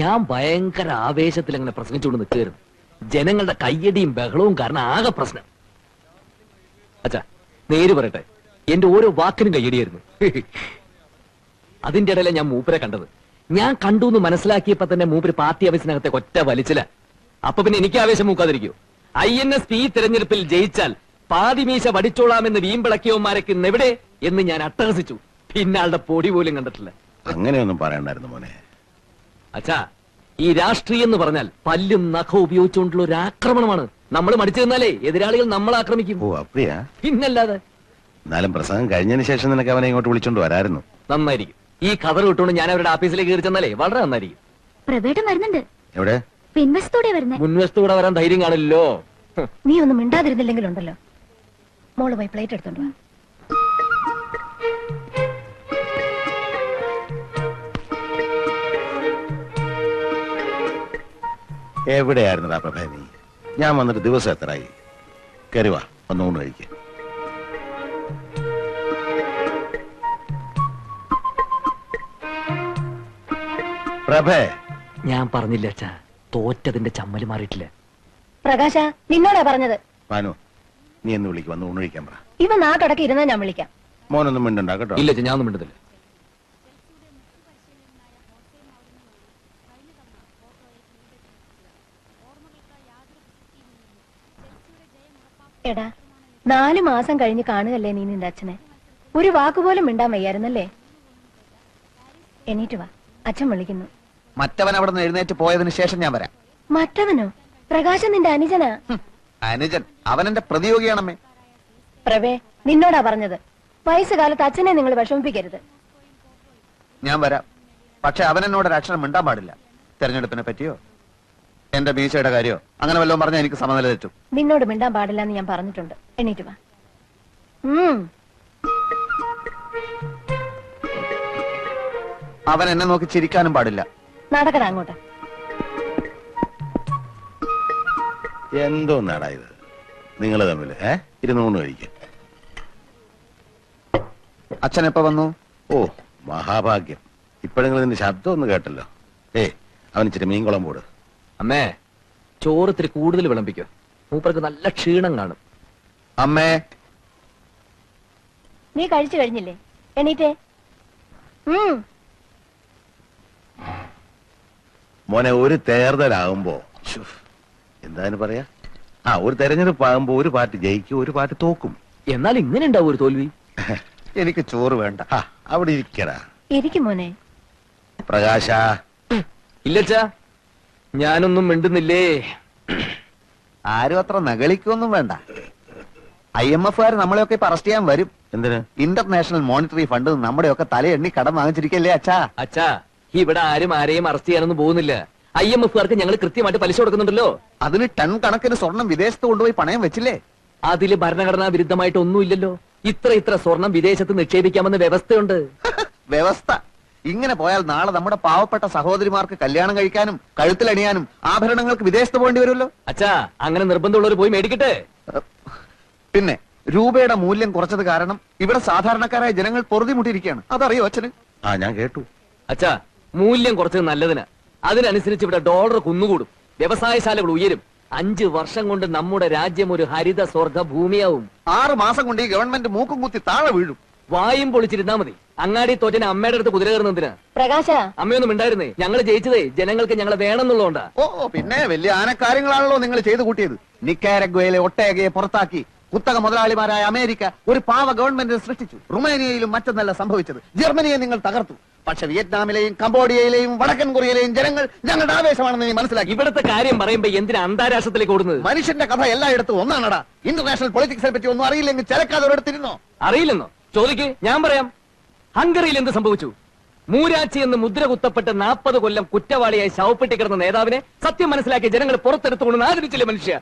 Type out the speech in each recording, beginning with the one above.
ഞാൻ ഭയങ്കര ആവേശത്തിൽ അങ്ങനെ പ്രസംഗിച്ചുകൊണ്ട് നിൽക്കുകയായിരുന്നു. ജനങ്ങളുടെ കയ്യടിയും ബഹളവും കാരണം ആകെ പ്രശ്നം. അച്ഛാ നേര് പറയട്ടെ, എന്റെ ഓരോ വാക്കിനും കയ്യടിയായിരുന്നു. അതിന്റെ ഇടയിലെ ഞാൻ മൂപ്പരെ കണ്ടത്. ഞാൻ കണ്ടു എന്ന് മനസ്സിലാക്കിയപ്പോ തന്നെ മൂപ്പര് പാർട്ടി ഓഫീസിനകത്തെ ഒറ്റ വലിച്ചില്ല. അപ്പൊ പിന്നെ എനിക്ക് ആവേശം മൂക്കാതിരിക്കൂ. INSP തെരഞ്ഞെടുപ്പിൽ ജയിച്ചാൽ പാതിമീശ വടിച്ചോളാമെന്ന് വീമ്പിളക്കിയവന്മാരൊക്കെ ഇന്നെവിടെ എന്ന് ഞാൻ അട്ടഹസിച്ചു. പിന്നെ ആളുടെ പൊടി പോലും കണ്ടിട്ടില്ല. അങ്ങനെയൊന്നും പറയണ്ടായിരുന്നു മോനെ. അച്ഛാ, ഈ രാഷ്ട്രീയം എന്ന് പറഞ്ഞാൽ പല്ലും നഖവും ഉപയോഗിച്ചുകൊണ്ടുള്ള ഒരു ആക്രമണമാണ്. നമ്മൾ മടിച്ചു നിന്നാലേ എതിരാളികൾ നമ്മളെ ആക്രമിക്കും. ഓ അപ്പടിയാ? പിന്നല്ലാതെ. എന്നാലും പ്രസംഗം കഴിഞ്ഞതിന് ശേഷം നിനക്ക് അവനെ ഇങ്ങോട്ട് വിളിച്ചോണ്ട് വരായിരുന്നു. നന്നായിരിക്കും. ഈ കഥ വിട്ടുകൊണ്ട് ഞാൻ അവരുടെ ഓഫീസിലേക്ക് കയറി ചെന്നാലേ വളരെ നന്നായിരിക്കും. പ്രവേട്ടം വരുന്നുണ്ട്. എവിടെ? പിൻവശത്തോടെ വരുന്നേ. മുൻവശത്തൂടെ വരാൻ ധൈര്യം കാണില്ലല്ലോ. നീ ഒന്നും മിണ്ടാതിരുന്നില്ലെങ്കിലുണ്ടല്ലോ. മോള് പോയി പ്ലേറ്റ് എടുത്തോണ്ട് വാ. എവിടെയായിരുന്നടാ പ്രഭേ നീ? ഞാൻ വന്നിട്ട് ദിവസം എത്രയായി? കരുവാ, ഒന്ന് ഊണ് കഴിക്കുക. പ്രഭേ, ഞാൻ പറഞ്ഞില്ല അച്ഛാ, തോറ്റതിന്റെ ചമ്മല് മാറിയിട്ടില്ല. പ്രകാശ, നിന്നോടാ പറഞ്ഞത്. മാനു, നീ എന്ന് വിളിക്കും, വന്ന് ഊണ് കഴിക്കാൻ പറ. ഇവ നാട്ടടക്കി ഇരുന്നാ ഞാൻ വിളിക്കാം. മോനൊന്നും മിണ്ടണ്ട കേട്ടോ. ഇല്ല ഞാൻ ഒന്നും മിണ്ടത്തില്ല. എടാ, 4 മാസം കഴിഞ്ഞ് കാണുകല്ലേ നീ നിന്റെ അച്ഛനെ. ഒരു വാക്കുപോലും മിണ്ടാൻ വയ്യായിരുന്നല്ലേ? എണീറ്റ് വാ, അച്ഛൻ വിളിക്കുന്നു. മറ്റവൻ അവിടെ നിന്ന് എഴുന്നേറ്റ് പോയതിനു ശേഷം ഞാൻ വരാം. മറ്റവനോ? പ്രകാശൻ നിന്റെ അനുജനാ. അനുജൻ അവൻ എന്റെ പ്രതിയോഗിയാണമ്മേ. പ്രവേ, നിന്നോടാ പറഞ്ഞത്. വയസ്സുകാലത്ത് അച്ഛനെ നിങ്ങൾ വിഷമിപ്പിക്കരുത്. ഞാൻ വരാം. പക്ഷെ അവൻ എന്നോട് ഒരു അക്ഷരം മിണ്ടാൻ പാടില്ല. തെരഞ്ഞെടുപ്പിനെ പറ്റിയോ എന്റെ മീശയുടെ കാര്യോ അങ്ങനെ വല്ലതും പറഞ്ഞാൽ എനിക്ക് സമനില തെറ്റും. നിന്നോട് മിണ്ടാൻ പാടില്ല എന്ന് ഞാൻ പറഞ്ഞിട്ടുണ്ട്. എണീറ്റ് വാ. അവൻ എന്നെ നോക്കി ചിരിക്കാനും പാടില്ല. നടക്കടാ അങ്ങോട്ട്. എന്തോ നാടാ ഇത് നിങ്ങൾ തമ്മിൽ? ഇരുന്ന് ഊണ് കഴിക്കുക. അച്ഛൻ എപ്പോ വന്നു? ഓ മഹാഭാഗ്യം. ഇപ്പോഴെങ്കിലും ഇതിന്റെ ശബ്ദം ഒന്ന് കേട്ടല്ലോ. അവൻ ഇച്ചിരി മീൻകുളം പോട്. അമ്മേ, ചോറ് ഇത്തിരി കൂടുതൽ വിളമ്പിക്കോ. മൂപ്പർക്ക് നല്ല ക്ഷീണം കാണും. അമ്മേ, നീ കഴിച്ചു കഴിഞ്ഞില്ലേ? എണീറ്റേ. മോനെ, ഒരു തേർതലാകുമ്പോ എന്താന്ന് പറയാ, ഒരു തെരഞ്ഞെടുപ്പ് ആകുമ്പോ ഒരു പാർട്ടി ജയിക്കും, ഒരു പാർട്ടി തോക്കും. എന്നാൽ ഇങ്ങനെ ഉണ്ടാവും ഒരു തോൽവി. എനിക്ക് ചോറ് വേണ്ട. അവിടെ ഇരിക്കടാ. ഇരിക്കും മോനെ. പ്രകാശ. ഇല്ലച്ചാ, ഞാനൊന്നും മിണ്ടുന്നില്ലേ. ആരും അത്ര നകളിക്കൊന്നും വേണ്ട. IMF-കാർ നമ്മളെയൊക്കെ ഇപ്പൊ അറസ്റ്റ് ചെയ്യാൻ വരും. എന്തിന്? ഇന്റർനാഷണൽ മോണിറ്ററി ഫണ്ട് നമ്മുടെയൊക്കെ തലയെണ്ണി കടം വാങ്ങിച്ചിരിക്കല്ലേ അച്ഛാ. അച്ഛാ, ഇവിടെ ആരെയും അറസ്റ്റ് ചെയ്യാനൊന്നും പോകുന്നില്ല. IMF-കാർക്ക് ഞങ്ങൾ കൃത്യമായിട്ട് പലിശ കൊടുക്കുന്നുണ്ടല്ലോ. അതിന് ടൺ കണക്കിന് സ്വർണം വിദേശത്ത് കൊണ്ടുപോയി പണയം വെച്ചില്ലേ? അതില് ഭരണഘടനാ വിരുദ്ധമായിട്ട് ഒന്നുമില്ലല്ലോ. ഇത്ര സ്വർണം വിദേശത്ത് നിക്ഷേപിക്കാമെന്ന് വ്യവസ്ഥയുണ്ട്. വ്യവസ്ഥ ഇങ്ങനെ പോയാൽ നാളെ നമ്മുടെ പാവപ്പെട്ട സഹോദരിമാർക്ക് കല്യാണം കഴിക്കാനും കഴുത്തിലണിയാനും ആഭരണങ്ങൾക്ക് വിദേശത്ത് പോകേണ്ടി വരുമല്ലോ. അച്ഛാ, അങ്ങനെ നിർബന്ധമുള്ളവർ പോയി മേടിക്കട്ടെ. പിന്നെ രൂപയുടെ മൂല്യം കുറച്ചത് കാരണം ഇവിടെ സാധാരണക്കാരായ ജനങ്ങൾ പൊറുതിമുട്ടിയിരിക്കുകയാണ്. അതറിയോ അച്ഛന്? ഞാൻ കേട്ടു. അച്ഛാ, മൂല്യം കുറച്ചത് നല്ലതിന്. അതിനനുസരിച്ച് ഇവിടെ ഡോളർ കുന്നുകൂടും, വ്യവസായശാലകൾ ഉയരും. 5 വർഷം കൊണ്ട് നമ്മുടെ രാജ്യം ഒരു ഹരിത സ്വർഗ ഭൂമിയാവും. 6 മാസം കൊണ്ട് ഈ ഗവൺമെന്റ് മൂക്കും കുത്തി താഴെ വീഴും. വായും പൊളിച്ചിരുന്നാ മതി. അങ്ങാടി തോറ്റന് അമ്മയുടെ അടുത്ത് കുതിര കയറുന്നതിന്. പ്രകാശ, അമ്മയൊന്നും ഉണ്ടായിരുന്നേ. ഞങ്ങൾ ജയിച്ചതേ ജനങ്ങൾക്ക് ഞങ്ങളെ വേണമെന്നുള്ളതുകൊണ്ടാ. പിന്നെ വലിയ ആനക്കാര്യങ്ങളാണല്ലോ നിങ്ങൾ ചെയ്തു കൂട്ടിയത്. നിക്കാരഗ്വയിലെ ഒട്ടേകയെ പുറത്താക്കി കുത്തക മുതലാളിമാരായ അമേരിക്ക ഒരു പാവ ഗവൺമെന്റിനെ സൃഷ്ടിച്ചു. റുമേനിയയിലും മറ്റൊന്നല്ല സംഭവിച്ചത്. ജർമ്മനിയെ നിങ്ങൾ തകർത്തു. പക്ഷെ വിയറ്റ്നാമിലെയും കംബോഡിയയിലെയും വടക്കൻ കൊറിയയിലെയും ജനങ്ങൾ ഞങ്ങളുടെ ആവേശമാണെന്ന് നീ മനസ്സിലാക്കി. ഇവിടുത്തെ കാര്യം പറയുമ്പോ എന്തിനാ അന്താരാഷ്ട്രത്തിലേക്ക് ഓടുന്നത്? മനുഷ്യന്റെ കഥ എല്ലായിടത്തും ഒന്നാണടാ. ഇന്റർനാഷണൽ പൊളിറ്റിക്സിനെ പറ്റി ഒന്നും അറിയില്ലെങ്കിൽ ചിലക്കാതെ ഒരിടത്തിരുന്നോ? അറിയില്ലെന്നോ? ചോദിക്ക്, ഞാൻ പറയാം. ഹംഗറിയിൽ എന്ത് സംഭവിച്ചു? മൂരാച്ചി എന്ന് മുദ്ര കുത്തപ്പെട്ട് 40 കൊല്ലം കുറ്റവാളിയായി ശവപ്പെട്ടി കിടന്ന നേതാവിനെ സത്യം മനസ്സിലാക്കിയ ജനങ്ങൾ പുറത്തെടുത്തുകൊണ്ട് ആദരിച്ചില്ലേ മനുഷ്യ?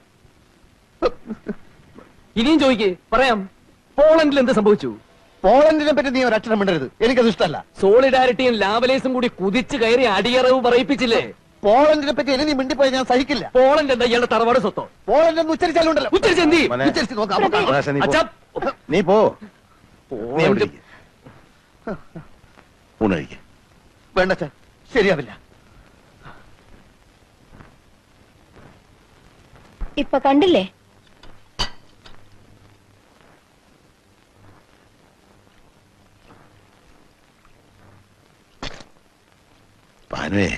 ഇനിയും ചോദിക്ക്, പറയാം. പോളണ്ടിൽ എന്ത് സംഭവിച്ചു? പോളണ്ടിനെ പറ്റി നീ ഒരു അക്ഷരം മിണ്ടരുത്. എനിക്കത് ഇഷ്ടമല്ല. സോളിഡാരിറ്റിയും ലാവലേസും കൂടി കുതിച്ചു കയറി അടിയറവ് പറയിപ്പിച്ചില്ലേ? പോളണ്ടിനെ പറ്റി ഇനി നീ മിണ്ടിപ്പോയി ഞാൻ സഹിക്കില്ല. പോളണ്ട് എന്താ ഇയാളുടെ തറവാട് സ്വത്തോ? പോളണ്ട് എന്ന് ഉച്ചരിച്ചാലുണ്ടല്ലോ. ഉച്ചരിച്ച് നോക്കാം. നീ പോ. വേണ്ട, ശരിയാവില്ല. ഇപ്പൊ കണ്ടില്ലേ? പാനുവേ,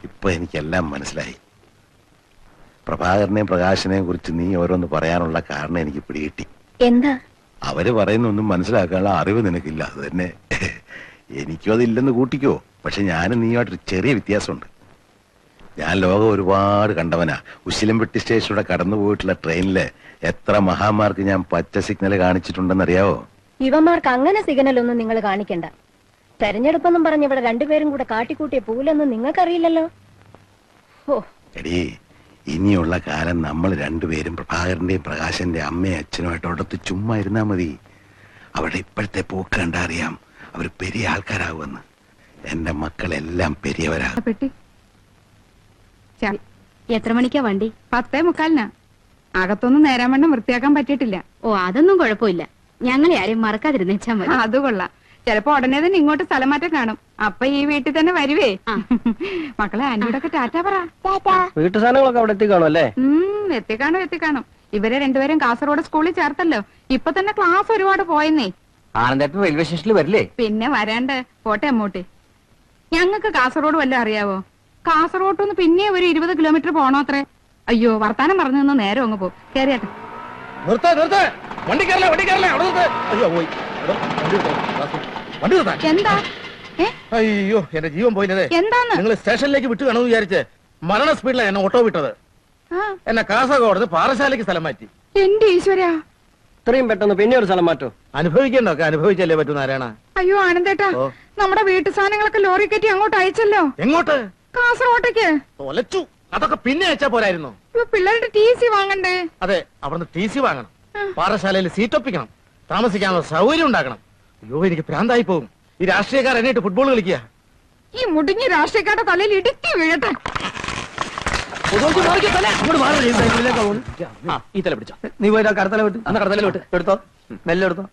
ഇപ്പൊ എനിക്കെല്ലാം മനസ്സിലായി. പ്രഭാകരനെയും പ്രകാശനെയും കുറിച്ച് നീ ഓരോന്ന് പറയാനുള്ള കാരണം എനിക്ക് പിടികിട്ടി. എന്താ? അവര് പറയുന്നൊന്നും മനസ്സിലാക്കാനുള്ള അറിവ് നിനക്കില്ല. അത് തന്നെ എനിക്കും അതില്ലെന്ന് കൂട്ടിക്കോ. പക്ഷെ ഞാനും നീയുമായിട്ടൊരു ചെറിയ വ്യത്യാസമുണ്ട്. ഞാൻ ലോകം ഒരുപാട് കണ്ടവനാ. ഉശിലംപെട്ടി സ്റ്റേഷനിലൂടെ കടന്നു പോയിട്ടുള്ള ട്രെയിനില് എത്ര മഹാന്മാർക്ക് ഞാൻ പച്ച സിഗ്നൽ കാണിച്ചിട്ടുണ്ടെന്നറിയാവോ? ഇവന്മാർക്ക് അങ്ങനെ സിഗ്നലൊന്നും നിങ്ങൾ കാണിക്കണ്ട. തെരഞ്ഞെടുപ്പെന്നും പറഞ്ഞ് ഇവിടെ രണ്ടുപേരും കൂടെ കാട്ടിക്കൂട്ടിയ പൂലൊന്നും നിങ്ങൾക്കറിയില്ലല്ലോ. ഓ, എടീ, ഇനിയുള്ള കാലം നമ്മൾ രണ്ടുപേരും പ്രഭാകരന്റെയും പ്രകാശന്റെ അമ്മയും അച്ഛനുമായിട്ട് അടുത്ത് ചുമ്മാ ഇരുന്നാ മതി. അവരുടെ ഇപ്പോഴത്തെ പോക്ക് കണ്ടാ അറിയാം അവർ പെരിയ ആൾക്കാരാകുമെന്ന്. എന്റെ മക്കളെല്ലാം പെരിയവരാകും. പെട്ടി എത്ര മണിക്കാ വണ്ടി? 10:45. അകത്തൊന്നും നേരാൻ വണ്ണം വൃത്തിയാക്കാൻ പറ്റിയിട്ടില്ല. ഓ, അതൊന്നും കുഴപ്പമില്ല. ഞങ്ങളെ ആരെയും മറക്കാതിരുന്നേച്ചാ മതി. അത് കൊള്ളാം. ചിലപ്പോ ഉടനെ തന്നെ ഇങ്ങോട്ട് സ്ഥലം മാറ്റം കാണും. അപ്പൊ ഈ വീട്ടിൽ തന്നെ വരുവേ. മക്കളെ ആന്റിയോടൊക്കെ ടാറ്റ പറ. വീട്ടു സാധനങ്ങളൊക്കെ അവിടെ എത്തിക്കാണോ അല്ലേ? എത്തിക്കാണും. ഇവരെ രണ്ടുപേരും കാസർഗോഡ് സ്കൂളിൽ ചേർത്തല്ലോ. ഇപ്പൊ തന്നെ ക്ലാസ് ഒരുപാട് പോയെന്നേ. ആനന്ദേട്ടൻ റെയിൽവേ സ്റ്റേഷനിൽ വരില്ലേ? പിന്നെ വരാണ്ട്. പോട്ടെ അമ്മൂട്ടി. ഞങ്ങൾക്ക് കാസർഗോഡ് വല്ലതും അറിയാവോ? കാസർഗോഡ് പിന്നെ ഒരു 20 കിലോമീറ്റർ പോണോ അത്രേ. അയ്യോ, വർത്താനം പറഞ്ഞു നിന്ന് നേരം അങ്ങ് പോകും. കേറിയാട്ടെ. വണ്ടി എന്താ? അയ്യോ, എന്റെ ജീവൻ പോയില്ലേ. എന്താന്ന്? നിങ്ങൾ സ്റ്റേഷനിലേക്ക് വിട്ടു കാണുമെന്ന് വിചാരിച്ച് മരണ സ്പീഡിലാണ് എന്നെ ഓട്ടോ വിട്ടത്. എന്നെ കാസർഗോഡ് പാറശാലയ്ക്ക് സ്ഥലം മാറ്റി. എന്റെ ഈശ്വരാ, ഇത്രയും പെട്ടെന്ന് പിന്നെ ഒരു സ്ഥലം മാറ്റോ? അനുഭവിക്കണ്ടൊക്കെ അനുഭവിച്ചല്ലേ പറ്റൂ നാരായണ. അയ്യോ ആനന്ദേട്ടാ, നമ്മുടെ വീട്ടു സാധനങ്ങളൊക്കെ ലോറി കയറ്റി അങ്ങോട്ട് അയച്ചല്ലോ. എങ്ങോട്ട്? കാസർഗോട്ടേക്ക്. തൊലച്ചു. അതൊക്കെ പിന്നെ അയച്ചാ പോരായിരുന്നു. പിള്ളേരുടെ TC വാങ്ങണ്ടേ? അതെ, അവിടുന്ന് TC വാങ്ങണം. പാറശാലയിൽ സീറ്റ് ഒപ്പിക്കണം. താമസിക്കാനുള്ള സൗകര്യം ഉണ്ടാക്കണം. അയ്യോ, എനിക്ക് ഭ്രാന്തായി പോകും. ഈ രാഷ്ട്രീയക്കാർ എന്നിട്ട് ഫുട്ബോൾ കളിക്കുക. ഈ മുടിഞ്ഞ രാഷ്ട്രീയക്കാരുടെ തലയിൽ ഇടുക്കി വീഴട്ടെ. ഈ തല പിടിച്ചോ. നീ പോയിട്ട് കടത്തല വിട്ട് അന്ന് കടത്തല വിട്ട് എടുത്തോ, മെല്ലെ എടുത്തോ.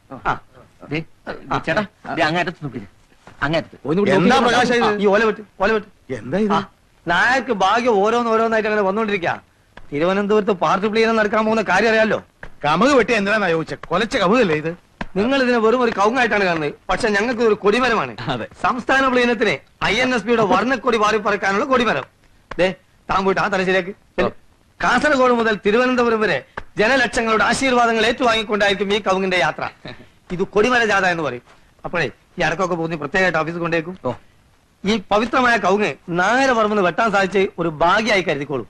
ചേട്ടാ, അങ്ങേറ്റത്ത് നോക്കി. അങ്ങേറ്റത്ത് എന്താ പ്രകാശ ഇത്? ഈ ഓല വിട്ട്, ഓല വിട്ട്. എന്താ ഇത്? നായർക്ക് ഭാഗ്യം ഓരോന്നോരോന്നായിട്ട് അങ്ങനെ വന്നോണ്ടിരിക്കുക. തിരുവനന്തപുരത്ത് പാർട്ടി പ്ലീനം നടക്കാൻ പോകുന്ന കാര്യം അറിയാലോ. കമുക് വെട്ടി എന്തിനാ ചോദിച്ച? കൊലച്ച കമുകല്ലേ ഇത്? നിങ്ങൾ ഇതിനെ വെറും ഒരു കവുങ്ങായിട്ടാണ് കാണുന്നത്. പക്ഷെ ഞങ്ങൾക്ക് ഒരു കൊടിമരമാണ്. അതെ. സംസ്ഥാന പ്ലീനത്തിന് INSPയുടെ വർണ്ണക്കൊടി വാരിപ്പറക്കാനുള്ള കൊടിമരം. ദേ, താൻ പോയിട്ട് ആ തലശ്ശേരിക്ക്. കാസർഗോഡ് മുതൽ തിരുവനന്തപുരം വരെ ജനലക്ഷങ്ങളുടെ ആശീർവാദങ്ങൾ ഏറ്റുവാങ്ങിക്കൊണ്ടായിരിക്കും ഈ കവുങ്ങിന്റെ യാത്ര. ഇത് കൊടിമര ജാഥ എന്ന് പറയും. അപ്പോഴേ ഈ അടക്കമൊക്കെ പോകുന്ന പ്രത്യേകമായിട്ട് ഓഫീസിൽ കൊണ്ടേക്കും. ഈ പവിത്രമായ കവുങ്ങ് നാഗരവർമ്മന്ന് വെട്ടാൻ സാധിച്ച് ഒരു ഭാഗ്യമായി കരുതിക്കോളൂ.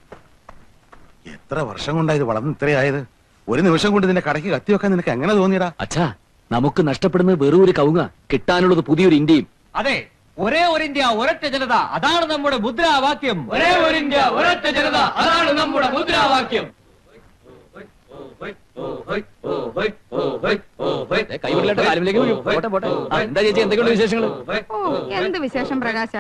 എത്ര വർഷം കൊണ്ടാ ഇത് വളർന്ന് ഇത്രയായത്? ഒരു നിമിഷം കൊണ്ട് നിന്റെ കടയ്ക്ക് കത്തിവെക്കാൻ നിനക്ക് എങ്ങനെ തോന്നിയടാ? അച്ഛാ, നമുക്ക് നഷ്ടപ്പെടുന്നത് വെറും ഒരു കവുങ്ങ, കിട്ടാനുള്ളത് പുതിയൊരു ഇന്ത്യയും. അതെ, ഒരേ ഒരു ഇന്ത്യ ഒരൊറ്റ ജനത, അതാണ് നമ്മുടെ മുദ്രാവാക്യം. ഒരേ ഒരു ഇന്ത്യ ഒരൊറ്റ ജനത, അതാണ് നമ്മുടെ മുദ്രാവാക്യം. കൈവിടലായിട്ട് കാലുമിലേക്ക് വീഴും. പോട്ടെ പോട്ടെ. എന്താ ചേച്ചി, എന്തൊക്കെയുണ്ട് വിശേഷങ്ങൾ? ഓ, എന്ത് വിശേഷം പ്രകാശ.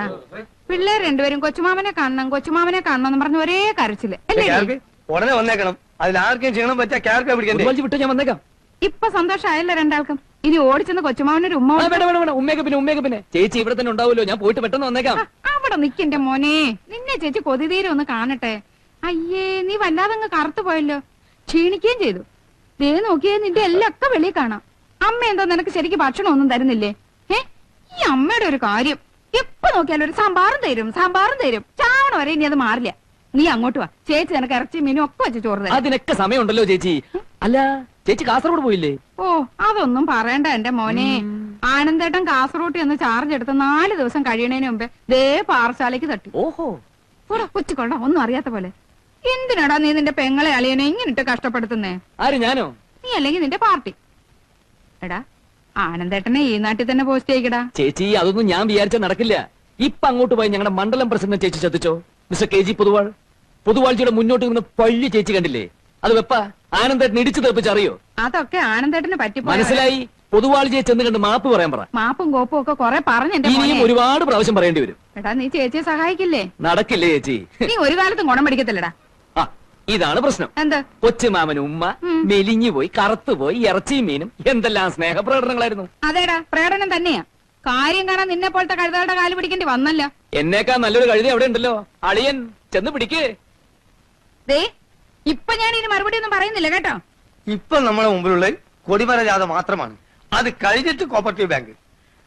പിള്ളേർ രണ്ടുപേരും കൊച്ചുമാമനെ കാണണം എന്ന് പറഞ്ഞ ഒരേ കരച്ചില് അല്ലേ? ഉടനെ വന്നേക്കണം. അതിൽ ആർക്കും ക്ഷീണം പറ്റാ ക്യാരക്ടർ പിടിക്കണ്ടേ? വിട്ട് ഞാൻ വന്നേക്കാം. ഇപ്പൊ സന്തോഷമായല്ലോ രണ്ടാൾക്കും. ഇനി ഓടിച്ചെന്ന് കൊച്ചുമാവനൊരു ഉമ്മ വേണ്ട വേണ്ട വേണ്ട, ഉമ്മയൊക്കെ പിന്നെ ചേച്ചി ഇവിടെ തന്നെ ഉണ്ടാവുമല്ലോ. ഞാൻ പോയിട്ട് പെട്ടെന്ന് വന്നേക്കാം. അവിടെ നിക്കന്റെ മോനെ, നിന്നെ ചേച്ചി കൊതിതീരെ ഒന്ന് കാണട്ടെ. അയ്യേ, നീ വല്ലാതങ്ങ് കറുത്തു പോയല്ലോ. ക്ഷീണിക്കുകയും ചെയ്തു. ദേ നോക്കിയേ, നിന്റെ എല്ലാം ഒക്കെ വെളിയിൽ കാണാം. അമ്മ എന്താ നിനക്ക് ശരിക്കും ഭക്ഷണം ഒന്നും തരുന്നില്ലേ? ഈ അമ്മയുടെ ഒരു കാര്യം, എപ്പോ നോക്കിയാലും ഒരു സാമ്പാറും തരും. ചാവണ വരെ ഇനി അത് മാറില്ല. നീ അങ്ങോട്ട് വാ, ചേച്ചി നിനക്ക് ഇറച്ചി മീനും ഒക്കെ വെച്ച് ചോറ് തരാം. അതിനൊക്കെ സമയമുണ്ടല്ലോ ചേച്ചി. അല്ല, ചേച്ചി കാസർഗോഡ് പോയില്ലേ? ഓ, അതൊന്നും പറയണ്ട എന്റെ മോനെ. ആനന്ദേട്ടൻ കാസർഗോഡ് എന്ന് ചാർജ് എടുത്ത് 4 ദിവസം കഴിയണേന് മുമ്പേ ദേ പാറശാലയ്ക്ക് തട്ടി. ഓഹോ, കൊച്ചുകൊണ്ട ഒന്നും അറിയാത്ത പോലെ. എന്തിനാടാ നീ നിന്റെ പെങ്ങളെ അളിയനെ ഇങ്ങനിട്ട് കഷ്ടപ്പെടുത്തുന്നേ? ആര്, ഞാനോ? നീ അല്ലെങ്കിൽ നിന്റെ പാർട്ടി. എടാ, ആനന്ദേട്ടനെ ഈ നാട്ടിൽ തന്നെ പോസ്റ്റ് ചെയ്യിക്കടാ. ചേച്ചി, അതൊന്നും ഞാൻ വിചാരിച്ചാൽ നടക്കില്ല. ഇപ്പൊ അങ്ങോട്ട് പോയി ഞങ്ങളുടെ മണ്ഡലം പ്രസിഡന്റ് ചേച്ചി ശ്രദ്ധിച്ചോ? മിസ്റ്റർ KG പൊതുവാഴ്ചയുടെ മുന്നോട്ട് നിന്ന് പള്ളി ചേച്ചി കണ്ടില്ലേ? അത് വെപ്പ ആനന്ദേട്ടൻ ഇടിച്ചു തെറിപ്പിച്ചറിയോ? അതൊക്കെ ആനന്ദേട്ടന് പറ്റി മനസ്സിലായി. പൊതുവാഴ്ചയെ ചെന്ന് കണ്ട് മാപ്പ് പറയാൻ പറ. മാപ്പും കോപ്പും ഒക്കെ കൊറേ പറഞ്ഞു എന്റെ ഇനിയും മോനെ. ഒരുപാട് പ്രാവശ്യം പറയേണ്ടി വരും. എടാ, നീ ചേച്ചിയെ സഹായിക്കില്ലേ? നടക്കില്ലേ ചേച്ചി? നീ ഒരു കാലത്തും ഗുണം പിടിക്കത്തില്ലടാ. ആ, ഇതാണ് പ്രശ്നം. എന്ത്? കൊച്ചുമാമൻ ഉമ്മ മെലിഞ്ഞു പോയി, കറുത്തുപോയി, ഇറച്ചിയും മീനും എന്തെല്ലാം സ്നേഹപ്രകടനങ്ങളായിരുന്നു. അതേടാ, പ്രകടനം തന്നെയാ. കാര്യം കാണാൻ നിന്നെ പോലത്തെ കഴുതകളുടെ കാല് പിടിക്കേണ്ടി വന്നല്ല. എന്നേക്കാ നല്ലൊരു കഴുതി അവിടെ ഉണ്ടല്ലോ. അളിയൻ ചെന്ന് പിടിക്കേ. ദേ ഇപ്പൊ ഞാൻ ഇനി മറുപടി ഒന്നും പറയുന്നില്ല കേട്ടോ. ഇപ്പൊ നമ്മുടെ മുമ്പിലുള്ള കൊടിമര ജാഥ മാത്രമാണ്. അത് കഴിഞ്ഞിട്ട് കോപ്പറേറ്റീവ് ബാങ്ക്.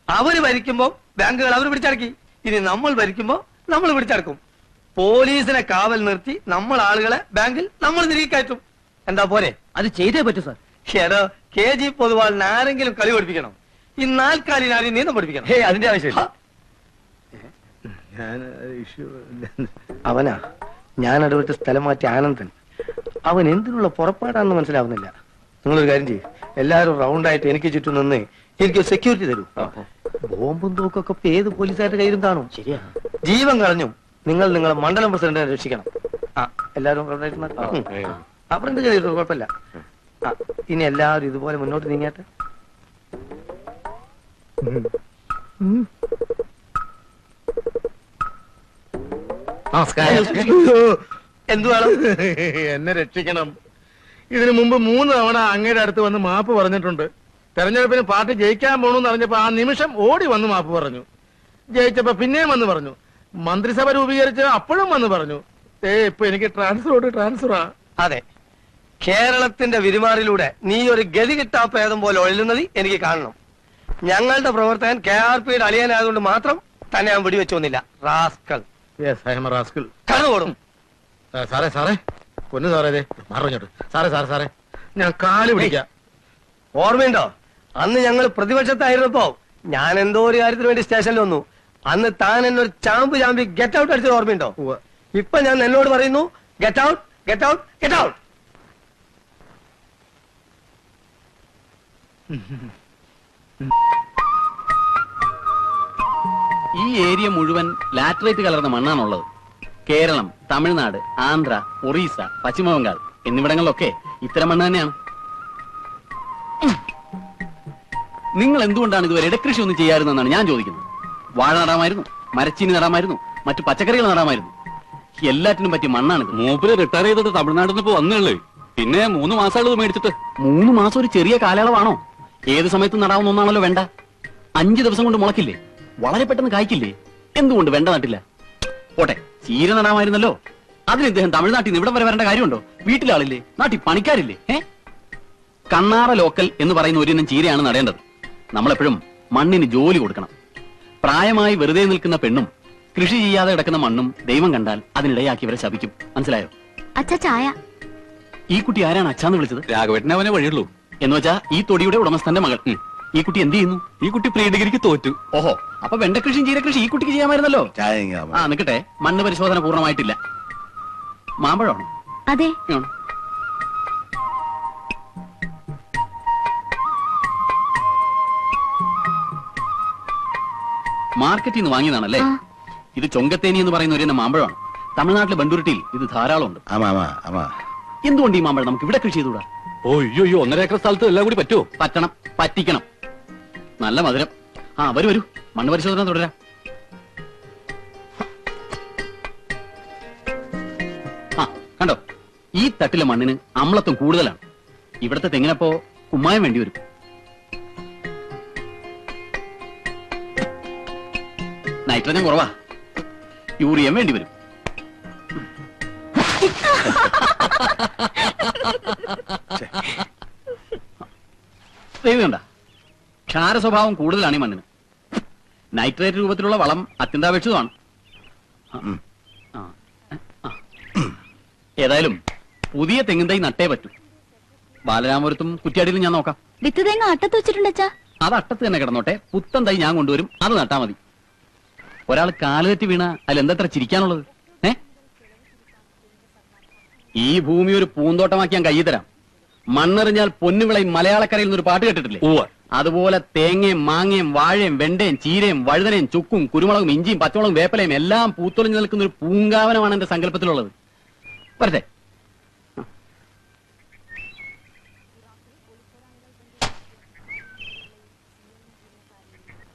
അവര് ഭരിക്കുമ്പോ ബാങ്കുകൾ അവർ പിടിച്ചടക്കി. ഇനി നമ്മൾ ഭരിക്കുമ്പോ നമ്മൾ പിടിച്ചടക്കും. പോലീസിനെ കാവൽ നിർത്തി നമ്മൾ ആളുകളെ ബാങ്കിൽ നമ്മൾ തിരികെ കയറ്റും. എന്താ പോരെ? അത് ചെയ്തേ പറ്റൂ സാർ. ഷെറോ KG പൊതുവാളിന് ആരെങ്കിലും കളി പഠിപ്പിക്കണം. ഈ 4 കാലിന് ആരെയും നീന്തം പഠിപ്പിക്കണം. അതിന്റെ ആവശ്യമില്ല. അവനാ ഞാൻ അടുത്ത സ്ഥലം മാറ്റി ആനന്ദൻ. അവൻ എന്തിനുള്ള പുറപ്പാടാണെന്ന് മനസ്സിലാവുന്നില്ല. നിങ്ങളൊരു കാര്യം ചെയ്യും, എല്ലാവരും റൗണ്ടായിട്ട് എനിക്ക് ചുറ്റും നിന്ന് എനിക്ക് സെക്യൂരിറ്റി തരൂ. ബോംബും തോക്കൊക്കെ ഇപ്പൊ ഏത് പോലീസുകാരുടെ കയ്യിലും കാണും. ശരിയാ. ജീവൻ കളഞ്ഞു നിങ്ങൾ നിങ്ങളെ മണ്ഡലം പ്രസിഡന്റിനെ രക്ഷിക്കണം. എല്ലാവരും റൗണ്ടായിട്ട് അവരുടെ കയ്യിൽ കുഴപ്പമില്ല. ഇനി എല്ലാവരും ഇതുപോലെ മുന്നോട്ട് നീങ്ങട്ടെ. നമസ്കാരം. എന്തു വേണം? എന്നെ രക്ഷിക്കണം. ഇതിനു മുമ്പ് 3 തവണ അങ്ങയുടെ അടുത്ത് വന്ന് മാപ്പ് പറഞ്ഞിട്ടുണ്ട്. തെരഞ്ഞെടുപ്പിന് പാർട്ടി ജയിക്കാൻ പോണെന്ന് അറിഞ്ഞപ്പോ ആ നിമിഷം ഓടി വന്ന് മാപ്പ് പറഞ്ഞു. ജയിച്ചപ്പോ പിന്നെയും വന്ന് പറഞ്ഞു. മന്ത്രിസഭ രൂപീകരിച്ച് അപ്പോഴും വന്ന് പറഞ്ഞു. ഇപ്പൊ എനിക്ക് ട്രാൻസ്ഫറാ. അതെ, കേരളത്തിന്റെ വിരുമാറിലൂടെ നീ ഒരു ഗതി കിട്ടാപ്പേദം പോലെ ഒഴുകുന്നത് എനിക്ക് കാണണം. ഞങ്ങളുടെ പ്രവർത്തകൻ KRPയുടെ അളിയനായതുകൊണ്ട് മാത്രം തന്നെ ഞാൻ വെടിവെച്ചൊന്നില്ല. റാസ്കൽ. കണ്ണുകൊടും. സാറേ പൊന്നു സാറേ മറഞ്ഞോട്ട്. സാറേ ഞാൻ കാല് പിടിക്കാം. ഓർമ്മയുണ്ടോ അന്ന് ഞങ്ങൾ പ്രതിപക്ഷത്തായിരുന്നപ്പോ ഞാൻ എന്തോ ഒരു കാര്യത്തിന് വേണ്ടി സ്റ്റേഷനിൽ വന്നു. അന്ന് താൻ എന്നൊരു ചാമ്പി ഗെറ്റ് ഔട്ട് അടിച്ചത് ഓർമ്മയുണ്ടോ? ഇപ്പൊ ഞാൻ എന്നോട് പറയുന്നു ഗെറ്റ് ഔട്ട്. ഈ ഏരിയ മുഴുവൻ ലാറ്ററൈറ്റ് കലർന്ന മണ്ണാണുള്ളത്. കേരളം, തമിഴ്നാട്, ആന്ധ്ര, ഒറീസ, പശ്ചിമബംഗാൾ എന്നിവിടങ്ങളിലൊക്കെ ഇത്തരം മണ്ണ് തന്നെയാണ്. നിങ്ങൾ എന്തുകൊണ്ടാണ് ഇതുവരെ ഇടക്കൃഷി ഒന്നും ചെയ്യാറുതെന്നാണ് ഞാൻ ചോദിക്കുന്നത്. വാഴ നടാമായിരുന്നു, മരച്ചീനി നടാമായിരുന്നു, മറ്റു പച്ചക്കറികൾ നടാമായിരുന്നു. എല്ലാറ്റിനും പറ്റിയ മണ്ണാണിത്. മൂപ്പര് റിട്ടയർ ചെയ്തിട്ട് തമിഴ്നാട്ടിൽ നിന്ന് ഇപ്പൊ വന്നേ. പിന്നെ 3 മാസമുള്ളത് മേടിച്ചിട്ട്. 3 മാസം ഒരു ചെറിയ കാലയളവാണോ? ഏത് സമയത്തും നടാവുന്ന ഒന്നാണല്ലോ വെണ്ട. 5 ദിവസം കൊണ്ട് മുളക്കില്ലേ? വളരെ പെട്ടെന്ന് കായ്ക്കില്ലേ? എന്തുകൊണ്ട് വെണ്ട നട്ടില്ല? പോട്ടെ, ചീര നടാമായിരുന്നല്ലോ. അതിന് ഇദ്ദേഹം തമിഴ്നാട്ടിൽ നിന്ന് ഇവിടം വരെ വരേണ്ട കാര്യമുണ്ടോ? വീട്ടിലാളില്ലേ? നാട്ടിൽ പണിക്കാരില്ലേ? കണ്ണാറ ലോക്കൽ എന്ന് പറയുന്ന ഒരിനം ചീരയാണ് നടേണ്ടത്. നമ്മളെപ്പോഴും മണ്ണിന് ജോലി കൊടുക്കണം. പ്രായമായി വെറുതെ നിൽക്കുന്ന പെണ്ണും കൃഷി ചെയ്യാതെ കിടക്കുന്ന മണ്ണും ദൈവം കണ്ടാൽ അതിനിടയാക്കിയവരെ ശപിക്കും. മനസ്സിലായോ? അച്ഛാ ചായ. ഈ കുട്ടി ആരാണ് അച്ഛാന്ന് വിളിച്ചത്? രാഘവേട്ടനെ അവനെ വഴിയുള്ളൂ. എന്ന് വെച്ചാ ഈ തൊടിയുടെ ഉടമസ്ഥന്റെ മകൾ. ഈ കുട്ടി എന്ത് ചെയ്യുന്നു? ഈ കുട്ടി പ്രീ ഡിഗ്രിക്ക് തോറ്റു. ഓഹോ, അപ്പൊ വെണ്ടകൃഷിയും ചീരകൃഷി ഈ കുട്ടിക്ക് ചെയ്യാമായിരുന്നല്ലോ. ചായ നിക്കട്ടെ, മണ്ണ് പരിശോധന പൂർണ്ണമായിട്ടില്ല. മാമ്പഴമാണോ? അതെ. മാർക്കറ്റിൽ നിന്ന് വാങ്ങിയതാണല്ലേ? ഇത് ചൊങ്കത്തേനി എന്ന് പറയുന്ന ഒരു മാമ്പഴമാണ്. തമിഴ്നാട്ടിലെ ബണ്ടൂരിട്ടിയിൽ ഇത് ധാരാളം ഉണ്ട്. എന്തുകൊണ്ട് ഈ മാമ്പഴം നമുക്ക് ഇവിടെ കൃഷി ചെയ്തുകൂടാ? ഓയ്യോ, 1.5 ഏക്കർ സ്ഥലത്ത് എല്ലാം കൂടി പറ്റുമോ? പറ്റണം, പറ്റിക്കണം. നല്ല മധുരം. വരൂ മണ്ണ് പരിശോധന തുടരാം. കണ്ടോ, ഈ തട്ടിലെ മണ്ണിന് അമ്ലത്വം കൂടുതലാണ്. ഇവിടത്തെ തെങ്ങിനപ്പോ കുമ്മായം വേണ്ടി വരും. നൈട്രജൻ കുറവാ, യൂറിയം വേണ്ടി വരും. വേണ്ട, ക്ഷാര സ്വഭാവം കൂടുതലാണ് ഈ മണ്ണിന്. നൈട്രേറ്റ് രൂപത്തിലുള്ള വളം അത്യന്താപേക്ഷിതമാണ്. ഏതായാലും പുതിയ തെങ്ങിൻ തൈ നട്ടേ പറ്റൂ. ബാലരാമപുരത്തും കുറ്റ്യാടിയിലും ഞാൻ നോക്കാം. വിത്ത് തേങ്ങ അട്ടത്ത് വെച്ചിട്ടുണ്ടച്ചാ? അത് അട്ടത്ത് തന്നെ കിടന്നോട്ടെ. പുത്തൻ തൈ ഞാൻ കൊണ്ടുവരും, അത് നട്ടാ മതി. ഒരാൾ കാലുതെറ്റി വീണ അതിലെന്തത്ര ചിരിക്കാനുള്ളത്? ഈ ഭൂമി ഒരു പൂന്തോട്ടമാക്കി ഞാൻ കയ്യിൽ തരാം. മണ്ണെറിഞ്ഞാൽ പൊന്നുവിളയും മലയാളക്കരയിൽ നിന്നൊരു പാട്ട് കേട്ടിട്ടില്ലേ? അതുപോലെ തേങ്ങയും മാങ്ങയും വാഴയും വെണ്ടയും ചീരയും വഴുതനയും ചുക്കും കുരുമുളകും ഇഞ്ചിയും പച്ചമുളകും വേപ്പലയും എല്ലാം പൂത്തൊളിഞ്ഞു നിൽക്കുന്ന ഒരു പൂങ്കാവനമാണ് എന്റെ സങ്കല്പത്തിലുള്ളത്. വരട്ടെ.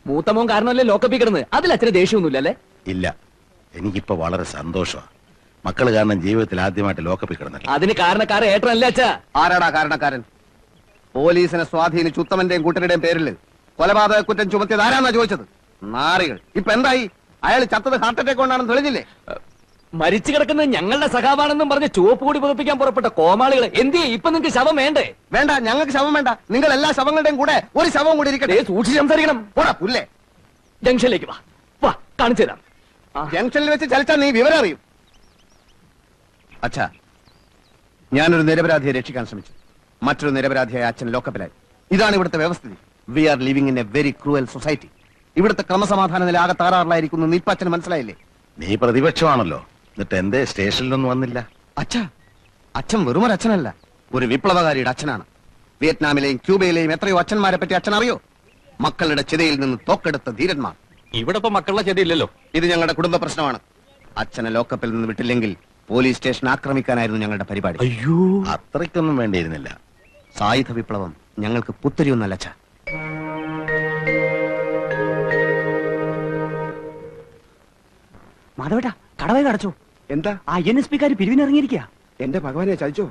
മൂത്തമോൻ കാരണമല്ലേ ലോക്കപ്പിൽ കിടന്ന്. അതിൽ അച്ഛന് ദേഷ്യമൊന്നുമില്ലല്ലേ? ഇല്ല, എനിക്കിപ്പോ വളരെ സന്തോഷമാണ്. മക്കള് കാരണം ജീവിതത്തിൽ ആദ്യമായിട്ട് ലോക്കപ്പിൽ കിടന്നില്ല. അതിന് കാരണക്കാരൻ ഏട്ടനല്ലേ അച്ഛാ? ആരാടാ കാരണക്കാരൻ? പോലീസിനെ സ്വാധീനിച്ച് ഉത്തമന്റെയും കൂട്ടരുടെയും പേരിൽ കൊലപാതക കുറ്റം ചുമത്തിയത് ആരാന്നാ ചോദിച്ചത്? നാറികൾ. ഇപ്പൊ എന്തായി? അയാൾ ചത്തത് ഹാർട്ട് അറ്റാക്ക് കൊണ്ടാണെന്ന് തെളിഞ്ഞില്ലേ? മരിച്ചു കിടക്കുന്നത് ഞങ്ങളുടെ സഖാവാണെന്നും പറഞ്ഞ് ചുവപ്പ് കൂടി പുതപ്പിക്കാൻ പുറപ്പെട്ട കോമാളികളെ എന്തിയെ ഇപ്പൊ നിങ്ങൾക്ക് ശവം വേണ്ടേ? വേണ്ട, ഞങ്ങൾക്ക് ശവം വേണ്ട. നിങ്ങൾ എല്ലാ ശവങ്ങളുടെയും കൂടെ ഒരു ശവം കൂടി ഇരിക്കട്ടെ. സൂക്ഷിച്ച് സംസാരിക്കണം. പോടാ പുല്ലേ. ജംഗ്ഷനിലേക്ക് വാ, വാ കാണിച്ചു തരാം. ജംഗ്ഷനിൽ വെച്ച് ചലിച്ചാൽ നീ വിവരം അറിയും. അച്ഛാ, ഞാനൊരു നിരപരാധിയെ രക്ഷിക്കാൻ ശ്രമിച്ചു. മറ്റൊരു നിരപരാധിയായ അച്ഛൻ ലോക്കപ്പിലായി. ഇതാണ് ഇവിടുത്തെ വ്യവസ്ഥിതി. We are living in a very cruel society. ഇവിടുത്തെ ക്രമസമാധാന നില ആകെ താറാറിലായിരിക്കുന്നു. നിപ്പച്ചന് മനസ്സിലായില്ലേ? നീ പ്രതിപക്ഷമാണല്ലോ, എന്നിട്ട് എന്തേ സ്റ്റേഷനിലൊന്നും വന്നില്ല? അച്ഛൻ വെറുമൊരു അച്ഛനല്ല, ഒരു വിപ്ലവകാരിയുടെ അച്ഛനാണ്. വിയറ്റ്നാമിലെയും ക്യൂബയിലെയും എത്രയോ അച്ഛന്മാരെ പറ്റി അച്ഛൻ അറിയോ? മക്കളുടെ ചിതയിൽ നിന്ന് തോക്കെടുത്ത ധീരന്മാർ. ഇവിടെ ഇപ്പൊ മക്കളുടെ ചെടിയില്ലല്ലോ. ഇത് ഞങ്ങളുടെ കുടുംബ പ്രശ്നമാണ്. അച്ഛനെ ലോക്കപ്പിൽ നിന്ന് വിട്ടില്ലെങ്കിൽ പോലീസ് സ്റ്റേഷൻ ആക്രമിക്കാനായിരുന്നു ഞങ്ങളുടെ പരിപാടി. അയ്യോ, അത്രയ്ക്കൊന്നും വേണ്ടിയിരുന്നില്ല. സായുധ വിപ്ലവം ഞങ്ങൾക്ക് പുത്തരിയൊന്നല്ല അച്ഛാ. മാധവേട്ടാ, കടവേ കടച്ചോ? എന്താ? INSP കാര് പിരിവിനിറങ്ങിയിരിക്കുക. എന്റെ ഭഗവാനെ ചതിച്ചോ?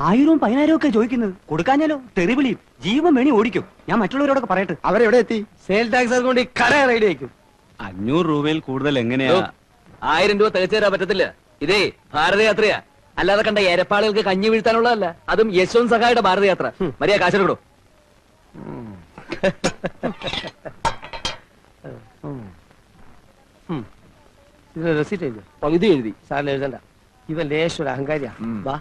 1000 10,000 ഒക്കെ ചോദിക്കുന്നത്. കൊടുക്കാഞ്ഞാലോ തെറിവിളിയും ജീവൻ വേണി ഓടിക്കും. ഞാൻ മറ്റുള്ളവരോടൊക്കെ പറയട്ടെ. അവരെവിടെ എത്തി? സെയിൽ ടാക്സ് കൊണ്ട് ഈ കട റെഡി ആയിരിക്കും. 500 രൂപയിൽ കൂടുതൽ എങ്ങനെയാ? 1000 രൂപ തികച്ചു തരാൻ പറ്റത്തില്ല. ഇതേ ഭാരതയാത്രയാ, അല്ലാതെ കണ്ട എരപ്പാളുകൾക്ക് കഞ്ഞി വീഴ്ത്താനുള്ളതല്ല. അതും യശ്വന്ത് സഹായുടെ ഭാരതയാത്ര. മര്യാദ കാശെടുക്കണോ? ഇത് റെസിറ്റ് എഴുതി പകുതി എഴുതി. സാറിന് എഴുതണ്ട. ഇവൻ ലേശം ഒരു അഹങ്കാരിയാ. വാ